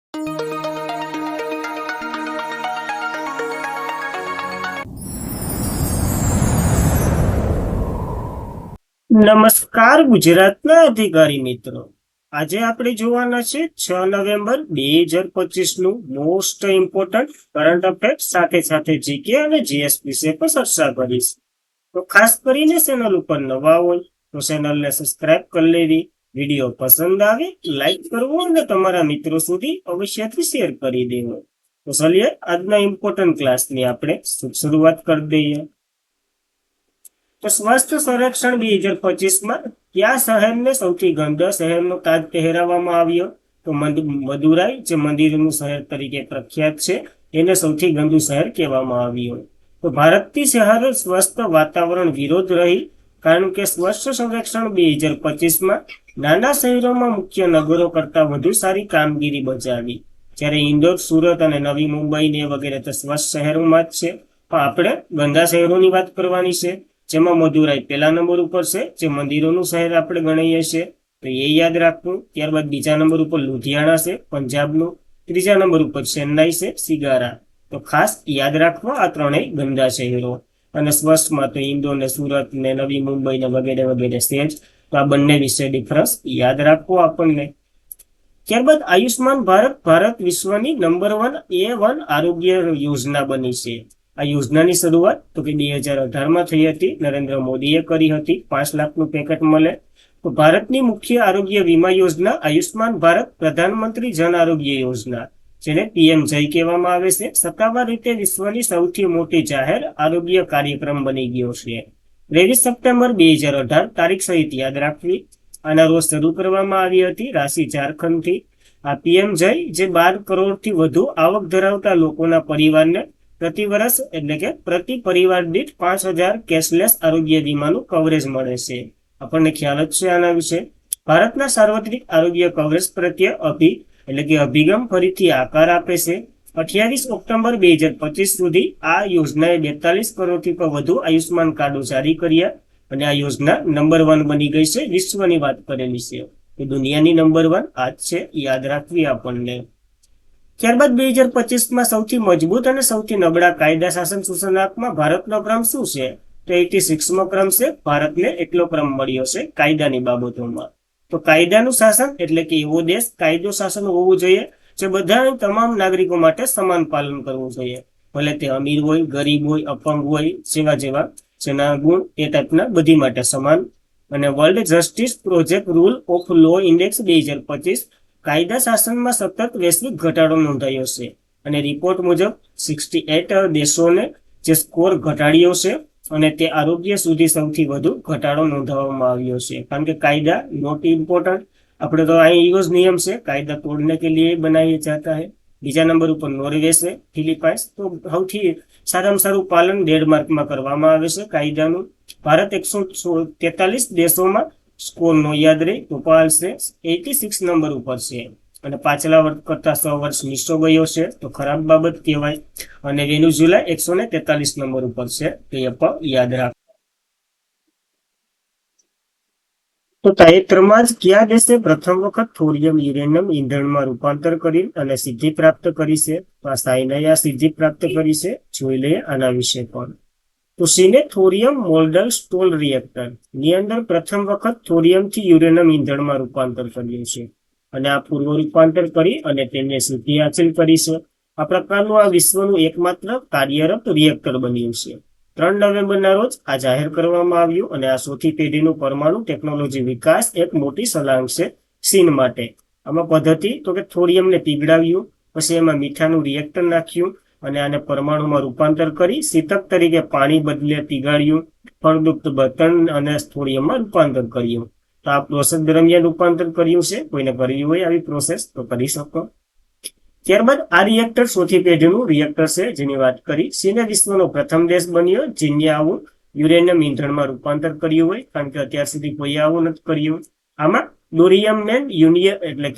નમસ્કાર ગુજરાતના અધિકારી મિત્રો, આજે આપણે જોવાના છે 6 નવેમ્બર 2025 નું મોસ્ટ ઇમ્પોર્ટન્ટ કરંટ અફેર્સ સાથે સાથે જીકે અને જીએસ વિશે પણ ચર્ચા કરીશ. તો ખાસ કરીને ચેનલ ઉપર નવા હોય તો ચેનલને સબસ્ક્રાઇબ કરી લેવી, વિડીયો પસંદ આવે લાઈક કરવો અને તમારા મિત્રો સુધી અવશ્યથી શેર કરી દેવો. તો ચલીએ આજના ઇમ્પોર્ટન્ટ ક્લાસની આપણે શરૂઆત કરી દઈએ. તો સ્વસ્થ સંરક્ષણ 2025માં કયા શહેરને સૌથી ગંદા શહેરનો તાજ પહેરાવવામાં આવ્યો? તો મદુરાઈ, જે મંદિરનું શહેર તરીકે પ્રખ્યાત છે, એને સૌથી ગંદુ શહેર કહેવામાં આવ્યું. તો ભારતની શહેરો સ્વસ્થ વાતાવરણ વિરોધ રહી, કારણ કે સ્વસ્થ સંરક્ષણ 2025માં નાના શહેરોમાં મુખ્ય નગરો કરતાં વધુ સારી કામગીરી બજાવી. જ્યારે ઇન્દોર, સુરત અને નવી મુંબઈ ને વગેરે તો સ્વસ્થ શહેરોમાં જ છે, પણ આપણે ગંદા શહેરોની વાત કરવાની છે, જેમાં મદુરાઈ પહેલા નંબર ઉપર છે, જે મંદિરોનું શહેર આપણે ગણીએ છીએ, તો એ યાદ રાખવું. ત્યારબાદ બીજા નંબર ઉપર લુધિયાણા છે પંજાબનું, ત્રીજા નંબર ઉપર ચેન્નાઈ છે, સિગારા. તો ખાસ યાદ રાખવા આ ત્રણેય ગંદા શહેરો. અને સ્વચ્છમાં તો ઇન્દોર ને સુરત ને નવી મુંબઈ ને વગેરે વગેરે છે જ. તો આ બંને વિશે ડિફરન્સ યાદ રાખવો આપણને. ત્યારબાદ આયુષ્માન ભારત વિશ્વની નંબર 1 A1 આરોગ્ય યોજના બની છે. આ યોજનાની શરૂઆત તો કે 2018માં થઈ હતી, નરેન્દ્ર મોદીએ કરી હતી. 5 લાખનું પેકેટ મળે. તો ભારતની મુખ્ય આરોગ્ય વીમા યોજના આયુષ્માન ભારત પ્રધાનમંત્રી જન આરોગ્ય યોજના, જેને PMJ કહેવામાં આવે છે, સત્તાવાર રીતે વિશ્વની સૌથી મોટી જાહેર આરોગ્ય કાર્યક્રમ બની ગયો છે. 23 સપ્ટેમ્બર 2018 તારીખ સહિત યાદ રાખવી. આના રોજ શરૂ કરવામાં આવી હતી રાંચી, ઝારખંડથી. આ PMJ જે 12 કરોડથી વધુ આવક ધરાવતા લોકોના પરિવારને પ્રતિ વર્ષ એટલે કે પ્રતિ પરિવાર દીઠ 5,000 કેશલેસ આરોગ્ય વીમાનું કવરેજ મળે છે. આપણને ખ્યાલ જ છે આના વિશે. ભારતના સાર્વત્રિક આરોગ્ય કવરેજ પ્રત્યે અભિગમ ફરીથી આકાર આપે છે. 28 ઓક્ટોબર 2025 સુધી આ યોજનાએ 42 કરોડથી પણ વધુ આયુષ્માન કાર્ડો જારી કર્યા અને આ યોજના નંબર 1 બની ગઈ છે. વિશ્વની વાત કરેલી છે કે દુનિયાની નંબર 1 આ જ છે, યાદ રાખવી આપણને. ત્યારબાદ 2025માં સૌથી મજબૂત અને સૌથી નબળા કાયદા શાસન સૂચનાંકમાં ભારતનો ક્રમ શું છે? તો 86મો ક્રમ છે. ભારતને એટલો ક્રમ મળ્યો છે કાયદાની બાબતોમાં. તો કાયદાનું શાસન એટલે કે એવો દેશ કાયદો શાસન હોવું જોઈએ જે બધા તમામ નાગરિકો માટે સમાન પાલન કરવું જોઈએ, ભલે તે અમીર હોય, ગરીબ હોય, અપંગ હોય, જેવા જેના ગુણ એ ટાઈપના બધી માટે સમાન. અને World Justice Project rule of law index 2025 કાયદા શાસનમાં સતત વૈશ્વિક ઘટાડો નોંધાયો છે અને રિપોર્ટ મુજબ 68 દેશોને જે સ્કોર ઘટાડ્યો છે અને તે આરોગ્ય સુધી સૌથી વધુ ઘટાડો નોંધાવવામાં આવ્યો છે. કારણ કે કાયદા નોટ ઇમ્પોર્ટન્ટ, આપણે તો અહીં એવો જ નિયમ છે, કાયદા તોડને કે लिए બનાવી જાતા है. બીજા નંબર ઉપર નોર્વે છે, ફિલિપાઇન્સ. તો સૌથી સારામાં સારું પાલન ડેનમાર્કમાં કરવામાં આવે છે કાયદાનું. ભારત 143 દેશોમાં સ્કોર નો યાદ રહે તો પાલ છે 86 નંબર ઉપર છે અને પાછલા વર્ષ કરતા 100 વર્ષ નીચો ગયો છે, તો ખરાબ બાબત કહેવાય. અને વેનેઝુએલા 143 નંબર ઉપર છે, તો એ પણ યાદ રાખ. તો તાજેતરમાં જ કયા દેશે પ્રથમ વખત થોરિયમ યુરેનિયમ ઈંધણમાં રૂપાંતર કરી અને સિદ્ધિ પ્રાપ્ત કરી છે? તો આ ચાઇનાએ આ સિદ્ધિ પ્રાપ્ત કરી છે. જોઈ લઈએ આના વિશે પણ. તો ચીને થોરિયમ મોલ્ડલ સ્ટોલ રિએક્ટર ની અંદર પ્રથમ વખત થોરિયમથી યુરેનિયમ ઈંધણમાં રૂપાંતર કર્યું છે અને આ પૂર્વ રૂપાંતર કરી અને તેને સિદ્ધિ હાંસલ કરી છે. આ પ્રકારનું આ વિશ્વનું એકમાત્ર કાર્યરત રિએક્ટર બન્યું છે. 3 નવેમ્બરના રોજ આ જાહેર કરવામાં આવ્યું અને આ ચોથી પેઢીનું પરમાણુ ટેકનોલોજી વિકાસ એક મોટી સલાહ છે ચીન માટે. આમાં પદ્ધતિ તો કે થોરિયમને પીગળાવ્યું, પછી એમાં મીઠાનું રિએક્ટર નાખ્યું અને આને પરમાણુમાં રૂપાંતર કરી શીતક તરીકે પાણી બદલે પીગાળ્યું, ફળદ્રુપ્ત બર્તન અને થોરિયમમાં રૂપાંતર કર્યું. તો આ પ્રોસેસ દરમિયાન રૂપાંતર કર્યું છે. કોઈને કરવી હોય આવી પ્રોસેસ તો કરી શકો. ત્યારબાદ આ રિએક્ટર ચોથી પેઢીનું રિએક્ટર છે જેની વાત કરી. ચીને વિશ્વનો પ્રથમ દેશ બન્યો જેને આવું યુરેનિયમ ઈંધણમાં રૂપાંતર કર્યું હોય, કારણ કે અત્યાર સુધી કોઈ આવું નથી કર્યું. આમાં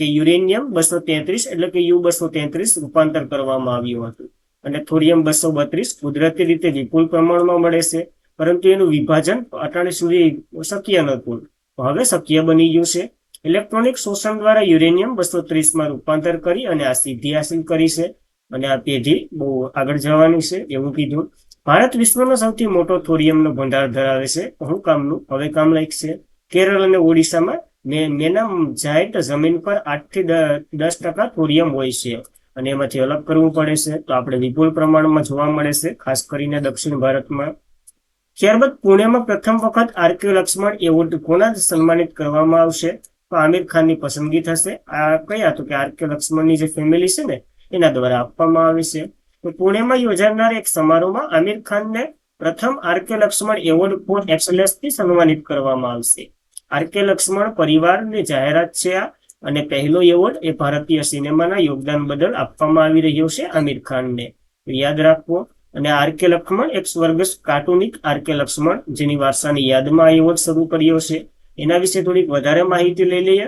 યુરેનિયમ 233 એટલે કે U-233 રૂપાંતર કરવામાં આવ્યું હતું અને થોરિયમ 232 કુદરતી રીતે વિપુલ પ્રમાણમાં મળે છે, પરંતુ એનું વિભાજન અટાણે સુધી શક્ય નહોતું. હવે શક્ય બની ગયું છે. ઇલેક્ટ્રોનિક શોષણ દ્વારા યુરેનિયમ 230 માં રૂપાંતર કરી અને આ સિદ્ધિ હાંસલ કરી છે અને આ પેઢી બહુ આગળ જવાની છે એવું કીધું. ભારત વિશ્વનો સૌથી મોટો થોરિયમનો ભંડાર ધરાવે છે. શું કામનું? હવે કામ લાયક છે. કેરળ અને ઓડિશામાં મેનાજાઇટ જમીન પર 8 થી 10% થોરિયમ હોય છે અને એમાંથી અલગ કરવું પડે છે. તો આપણે વિપુલ પ્રમાણમાં જોવા મળે છે, ખાસ કરીને દક્ષિણ ભારતમાં. ત્યારબાદ પુણેમાં પ્રથમ વખત આરકે લક્ષ્મણ એવોર્ડ કોના સન્માનિત કરવામાં આવશે? તો આમિર ખાનની પસંદગી થશે. આ કયા? તો કે આરકે લક્ષ્મણની જે ફેમિલી છે ને એના દ્વારા આપવામાં આવે છે. તો પુણેમાં યોજાનાર એક સમારોહમાં આમિર ખાનને પ્રથમ આરકે લક્ષ્મણ એવોર્ડ ફોર એક્સેલન્સથી સન્માનિત કરવામાં આવશે. આરકે લક્ષ્મણ પરિવારની જાહેરાત છે આ, અને પહેલો એવોર્ડ એ ભારતીય સિનેમાના યોગદાન બદલ આપવામાં આવી રહ્યો છે આમિર ખાનને. તો યાદ રાખવો. અને આરકે લક્ષ્મણ એક સ્વર્ગસ્થ કાર્ટૂનિક આરકે લક્ષ્મણ, જેની વારસાની યાદમાં આ એવોર્ડ શરૂ કર્યો છે. એના વિશે થોડીક વધારે માહિતી લઈ લઈએ.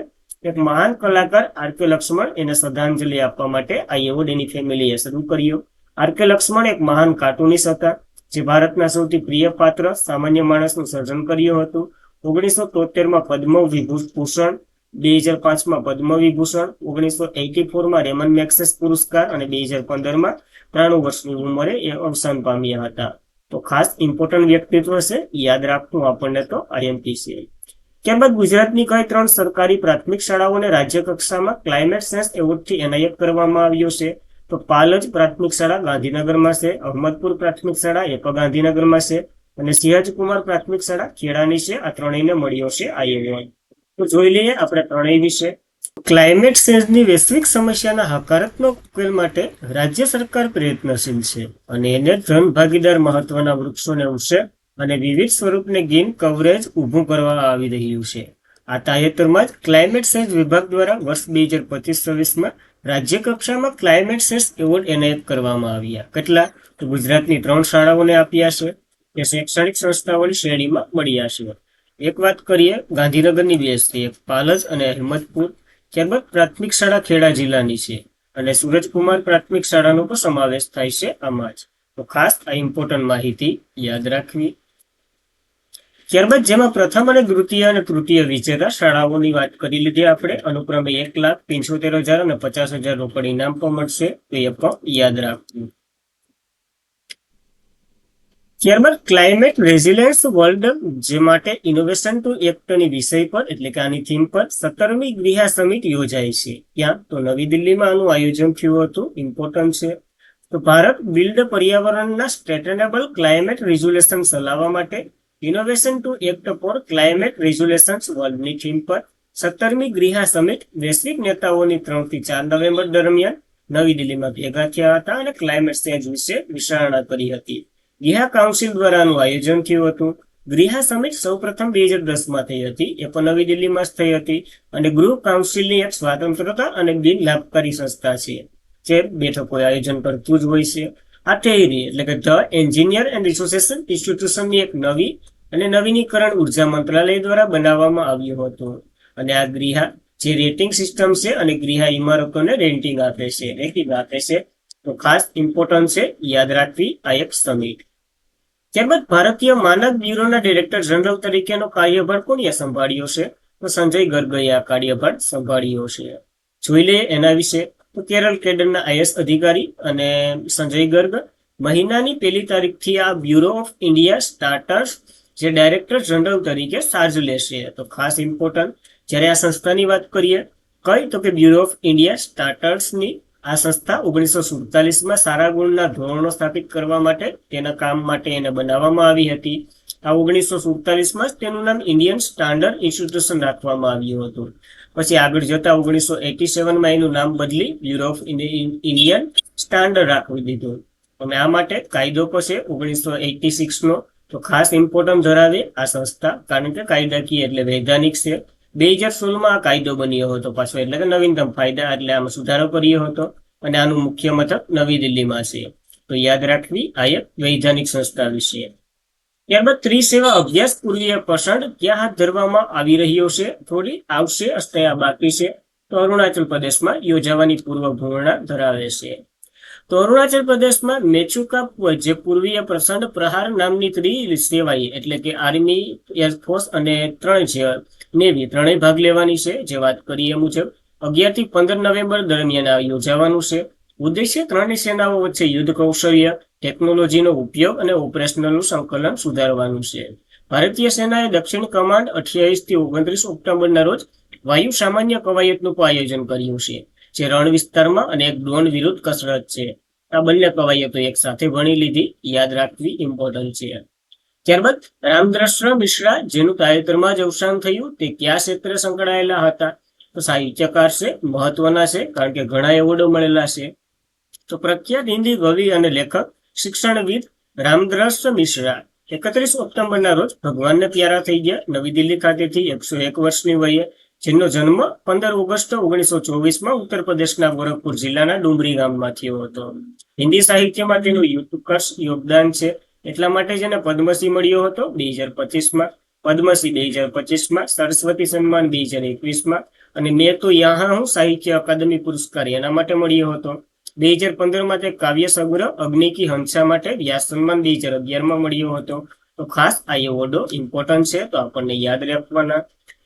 એક મહાન કલાકાર આરકે લક્ષ્મણ, એને શ્રદ્ધાંજલિ આપવા માટે આ એવોર્ડ એની ફેમિલીએ શરૂ કર્યો. આરકે લક્ષ્મણ એક મહાન કાર્ટૂનિસ્ટ હતા, જે ભારતના સૌથી પ્રિય પાત્ર સામાન્ય માણસનું સર્જન કર્યું હતું. 1973માં પદ્મ વિભૂષણ, 2005માં પદ્મ વિભૂષણ, 1984માં રેમન મેગ્સેસ પુરસ્કાર અને 2015માં 93 વર્ષની ઉંમરે એ અવસાન પામ્યા હતા. તો ખાસ ઇમ્પોર્ટન્ટ વ્યક્તિત્વ છે, યાદ રાખવું આપણને તો IMP છે. ત્યારબાદ ગુજરાતની કઈ 3 સરકારી પ્રાથમિક શાળાઓને રાજ્ય કક્ષામાં ક્લાઇમેટ ચેન્જ એવોર્ડથી એનાયત કરવામાં આવ્યો છે? તો પાલજ પ્રાથમિક શાળા ગાંધીનગરમાં છે, અહમદપુર પ્રાથમિક શાળા એ પણ ગાંધીનગરમાં છે, અને સિંહજકુમાર પ્રાથમિક શાળા ખેડાની છે. આ ત્રણેયને મળ્યો છે આ એવોર્ડ. તો જોઈ લઈએ આપણે ત્રણેય વિશે. ક્લાઇમેટ ચેન્જની વૈશ્વિક સમસ્યાના હકારાત્મક ઉકેલ માટે રાજ્ય સરકાર પ્રયત્નશીલ છે અને એને જન ભાગીદાર મહત્વના વૃક્ષોને ઉછેર અને વિવિધ સ્વરૂપને ગ્રીન કવરેજ ઊભું કરવા આવી રહ્યું છે. આ તાજેતરમાં જ ક્લાઇમેટ ચેન્જ વિભાગ દ્વારા વર્ષ 2025-26માં રાજ્ય કક્ષામાં ક્લાઇમેટ ચેન્જ એવોર્ડ એનાયત કરવામાં આવ્યા. કેટલા? તો ગુજરાતની 3 શાળાઓને આપ્યા છે. તે શૈક્ષણિક સંસ્થાઓની શ્રેણીમાં મળ્યા છે. એક વાત કરીએ ગાંધીનગરની 2 છે, એક પાલજ અને અહેમદપુર. ત્યારબાદ પ્રાથમિક શાળા ખેડા જિલ્લાની છે અને સૂરજકુમાર પ્રાથમિક શાળાનો પણ સમાવેશ થાય છે આમાં જ. તો ખાસ આ ઇમ્પોર્ટન્ટ માહિતી યાદ રાખવી. ત્યારબાદ જેમાં પ્રથમ અને દ્વિતીય અને તૃતીય વિજેતા શાળાઓની વાત કરી લીધી આપણે. અનુક્રમે 1,75,000 અને 50,000 રોકડ ઇનામ પણ મળશે, તો એ પણ યાદ રાખવું. ત્યારબાદ ક્લાઇમેટ રેઝિલિયન્સ વર્લ્ડ, જે માટે ઇનોવેશન ટુ એક્ટની વિષય પર એટલે કે આની થીમ પર 17મી ગ્રીહા સમિટ યોજાય છે. ક્યાં? તો નવી દિલ્હીમાં આનું આયોજન થયું હતું. ઇમ્પોર્ટન્ટ છે. તો ભારત બિલ્ડ પર્યાવરણના સસ્ટેનેબલ ક્લાઇમેટ રેઝોલ્યુશન ચલાવવા માટે innovation to act for climate resolutions વર્લ્ડની થીમ પર 17મી ગ્રીહા સમિટ વૈશ્વિક નેતાઓની 3 થી 4 નવેમ્બર દરમિયાન નવી દિલ્હીમાં ભેગા થયા હતા અને ક્લાઇમેટ ચેન્જ વિશે વિચારણા કરી હતી. ગ્રીહા કાઉન્સિલ દ્વારા આનું આયોજન થયું હતું. ગ્રીહા સમિટ સૌપ્રથમ 2010માં થઈ હતી, એ પણ નવી દિલ્હીમાં જ થઈ હતી. અને ગૃહ કાઉન્સિલની એક સ્વતંત્રતા અને બિન લાભકારી સંસ્થા છે, જે બેઠકો આયોજન કરતું જ હોય છે. આ થિયરી એટલે કે ધ એન્જિનિયર એન્ડ એસોસિએશન ઇન્સ્ટિટ્યુશનની એક નવી અને નવીનીકરણ ઉર્જા મંત્રાલય દ્વારા બનાવવામાં આવ્યું હતું. અને આ ગ્રીહા જે રેટિંગ સિસ્ટમ છે અને ગ્રીહા ઇમારતોને રેટિંગ આપે છે. તો ખાસ ઇમ્પોર્ટન્ટ છે, યાદ રાખવી આ એક સમિટ. ત્યારબાદ ભારતીય માનક બ્યુરોના ડિરેક્ટર જનરલ તરીકેનો કાર્યભાર કોણે સંભાળ્યો છે? તો સંજય ગર્ગએ આ કાર્યભાર સંભાળ્યો છે. જોઈ લઈએ એના વિશે. તો કેરળ કેડરના IS અધિકારી અને સંજય ગર્ગ મહિનાની 1 તારીખથી આ બ્યુરો ઓફ ઇન્ડિયા સ્ટાર્ટર્સ જે ડાયરેક્ટર જનરલ તરીકે ચાર્જ લેશે. તો ખાસ ઇમ્પોર્ટન્ટ. જ્યારે આ સંસ્થાની વાત કરીએ કઈ, તો કે બ્યુરો ઓફ ઇન્ડિયા સ્ટાર્ટર્સની આ સંસ્થા 1947માં સારા ગુણના ધોરણો સ્થાપિત કરવા માટે તેના કામ માટે એને બનાવવામાં આવી હતી. આ 1947માં જ તેનું નામ ઇન્ડિયન સ્ટાન્ડર્ડ ઇન્સ્ટિટ્યુશન રાખવામાં આવ્યું હતું. પછી આગળ જતા 1987માં એનું નામ બદલી બ્યુરો ઓફ ઇન્ડિયન સ્ટાન્ડર્ડ રાખી દીધું. અને આ માટે કાયદો પછી 1986નો તો ખાસ ઇમ્પોર્ટન્ટ ધરાવે આ સંસ્થા, કારણ કે કાયદાકીય એટલે વૈધાનિક છે. 2016માં આ કાયદો બન્યો હતો પાછો, એટલે કે નવીનતમ ફાયદા એટલે આમાં સુધારો કર્યો હતો. અને આનું મુખ્ય મથક નવી દિલ્હીમાં છે. તો યાદ રાખવી આ એક વૈધાનિક સંસ્થા વિશે. ત્યારબાદ ત્રિસેવા અભ્યાસ પૂર્વીય પસંદ ક્યાં હાથ ધરવામાં આવી રહ્યો છે? થોડી આવશે ત્યાં બાકી છે. તો અરુણાચલ પ્રદેશમાં યોજાવાની પૂર્વ ભૂમિકા ધરાવે છે. તો અરુણાચલ પ્રદેશમાં મેચુકા જે પૂર્વીય પ્રચંડ પ્રહાર નામની સેવાઈ એટલે કે આર્મી, એરફોર્સ અને 3 છે નેવી ત્રણેય ભાગ લેવાની છે. જે વાત કરીએ મુજબ 11 થી 15 નવેમ્બર દરમિયાન આ યોજાવાનું છે. ઉદ્દેશ્ય ત્રણેય સેનાઓ વચ્ચે યુદ્ધ કૌશલ્ય, ટેકનોલોજીનો ઉપયોગ અને ઓપરેશનલનું સંકલન સુધારવાનું છે. ભારતીય સેનાએ દક્ષિણ કમાન્ડ 28 થી 29 ઓક્ટોબરના રોજ વાયુ સામાન્ય કવાયતનું આયોજન કર્યું છે, જે રણ વિસ્તારમાં અને એક ડ્રોન વિરુદ્ધ કસરત છે. આ બંને કવાયતો એક સાથે ભણી લીધી, યાદ રાખવી ઇમ્પોર્ટન્ટ છે. ત્યારબાદ રામદ્રશ્ર મિશ્રા, જેનું તાજેતરમાં જ અવસાન થયું, તે કયા ક્ષેત્રે સંકળાયેલા હતા? તો સાહિત્યકાર છે, મહત્વના છે કારણ કે ઘણા એવોર્ડો મળેલા છે. તો પ્રખ્યાત હિન્દી કવિ અને લેખક, શિક્ષણવિદ રામદ્રશ્ર મિશ્રા 31 ઓક્ટોબરના રોજ ભગવાનને પ્યારા થઈ ગયા. નવી દિલ્હી ખાતેથી 101 વર્ષની વયે, જેનો જન્મ 15 ઓગસ્ટ 1924માં ઉત્તર પ્રદેશના ગોરખપુર જિલ્લાના ડુમરી ગામમાં થયો હતો. હિન્દી સાહિત્યમાં તેનું ઉત્કર્ષ યોગદાન છે, એટલા માટે જેને પદ્મશ્રી મળ્યો હતો 2025માં, પદ્મશ્રી 2025માં, સરસ્વતી સન્માન 2021માં અને મેં તો યહાં હું સાહિત્ય અકાદમી પુરસ્કાર એના માટે મળ્યો હતો. 2015માં તે કાવ્ય સંગ્રહ અગ્નિ કી હંસા માટે વ્યાસ સન્માન 2011માં મળ્યો હતો. તો ખાસ આ એવોર્ડો ઇમ્પોર્ટન્ટ છે, તો આપણને યાદ રાખવાના.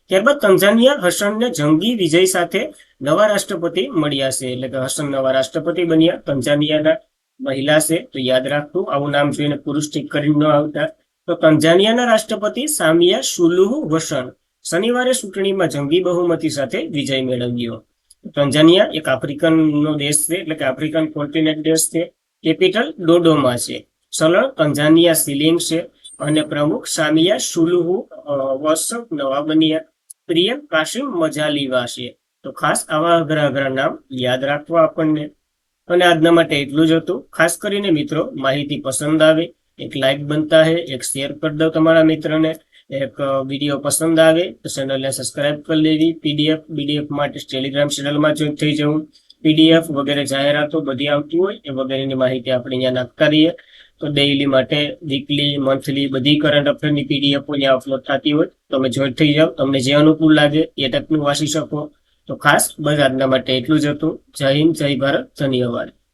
ત્યારબાદ તંઝાનિયા હસનને જંગી વિજય સાથે નવા રાષ્ટ્રપતિ મળ્યા છે, એટલે કે હસન નવા રાષ્ટ્રપતિ બન્યા. તંઝાનિયાના મહિલા છે, તો યાદ રાખવું, આવું નામ જોઈને પુરુષ ઠીક કરીને ન આવતા. તો તંઝાનિયાના રાષ્ટ્રપતિ સામિયા સુલુહુ હસન શનિવારે ચૂંટણીમાં જંગી બહુમતી સાથે વિજય મેળવ્યો. તંઝાનિયા એક આફ્રિકનનો દેશ છે, એટલે કે આફ્રિકન કોન્ટિનેન્ટ દેશ છે. કેપિટલ ડોડોમા છે. ચલણ તંઝાનિયા શિલિંગ છે અને પ્રમુખ સામિયા સુલુહુ વસક નવા બન્યા. પ્રિયમ કાશિમ મજાલીવા છે. તો ખાસ આવા અઘરા નામ યાદ રાખવા આપણને. અને આજના માટે એટલું જ હતું. ખાસ કરીને મિત્રો, માહિતી પસંદ આવે એક લાઈક બનતા હે, એક શેર કરી દો તમારા મિત્રને. એક વિડીયો પસંદ આવે તો ચેનલને સબસ્ક્રાઇબ કરી લેવી. બીડીએફ માટે ટેલિગ્રામ ચેનલમાં જોઈન થઈ જવું. પીડીએફ વગેરે જાહેરાતો બધી આવતી હોય એ વગેરેની માહિતી આપણે અહીંયા નાખતા રહીએ. તો ડેઇલી માટે, વીકલી, મંથલી બધી કરંટ અફેરની પીડીએફ અહીંયા અપલોડ થતી હોય, તમે જોઈન થઈ જાઓ. તમને જે અનુકૂળ લાગે એ ટાઈપનું વાંચી શકો. તો ખાસ બસ આજના માટે એટલું જ હતું. જય હિન્દ, જય ભારત, ધન્યવાદ.